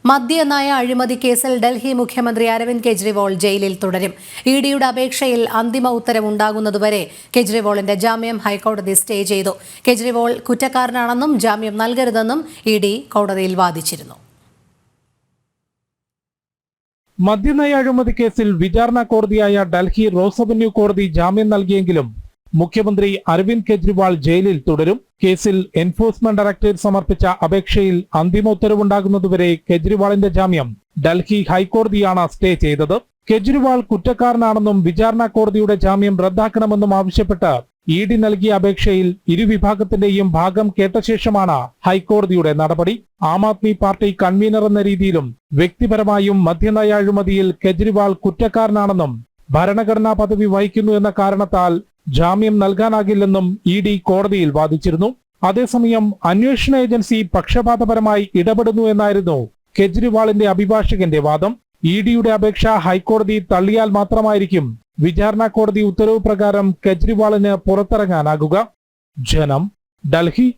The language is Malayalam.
മദ്യനയ അഴിമതി കേസിൽ ഡൽഹി മുഖ്യമന്ത്രി അരവിന്ദ് കെജ്രിവാൾ ജയിലിൽ തുടരും. ഇഡിയുടെ അപേക്ഷയിൽ അന്തിമ ഉത്തരവുണ്ടാകുന്നതുവരെ കെജ്രിവാളിന്റെ ജാമ്യം ഹൈക്കോടതി സ്റ്റേ ചെയ്തു. കെജ്രിവാൾ കുറ്റക്കാരനാണെന്നും ജാമ്യം നൽകരുതെന്നും ഇഡി കോടതിയിൽ വാദിച്ചിരുന്നു. മദ്യനയ അഴിമതി കേസിൽ വിചാരണ കോടതിയായ ഡൽഹി റോസ് അവന്യൂ കോടതി ജാമ്യം നൽകിയെങ്കിലും മുഖ്യമന്ത്രി അരവിന്ദ് കെജ്രിവാൾ ജയിലിൽ തുടരും. കേസിൽ എൻഫോഴ്സ്മെന്റ് ഡയറക്ടറേറ്റ് സമർപ്പിച്ച അപേക്ഷയിൽ അന്തിമ ഉത്തരവുണ്ടാകുന്നതുവരെ കെജ്രിവാളിന്റെ ജാമ്യം ഡൽഹി ഹൈക്കോടതിയാണ് സ്റ്റേ ചെയ്തത്. കെജ്രിവാൾ കുറ്റക്കാരനാണെന്നും വിചാരണ കോടതിയുടെ ജാമ്യം റദ്ദാക്കണമെന്നും ആവശ്യപ്പെട്ട് ഇഡി നൽകിയ അപേക്ഷയിൽ ഇരുവിഭാഗത്തിന്റെയും ഭാഗം കേട്ട ശേഷമാണ് ഹൈക്കോടതിയുടെ നടപടി. ആം ആദ്മി പാർട്ടി കൺവീനർ എന്ന രീതിയിലും വ്യക്തിപരമായും മദ്യനയ അഴിമതിയിൽ കെജ്രിവാൾ കുറ്റക്കാരനാണെന്നും ഭരണഘടനാ പദവി വഹിക്കുന്നു എന്ന കാരണത്താൽ ജാമ്യം നൽകാനാകില്ലെന്നും ഇഡി കോടതിയിൽ വാദിച്ചിരുന്നു. അതേസമയം അന്വേഷണ ഏജൻസി പക്ഷപാതപരമായി ഇടപെടുന്നു എന്നായിരുന്നു കെജ്രിവാളിന്റെ അഭിഭാഷകന്റെ വാദം. ഇഡിയുടെ അപേക്ഷ ഹൈക്കോടതി തള്ളിയാൽ മാത്രമായിരിക്കും വിചാരണ കോടതി ഉത്തരവ് പ്രകാരം കെജ്രിവാളിന് പുറത്തിറങ്ങാനാകുക. ജനം, ഡൽഹി.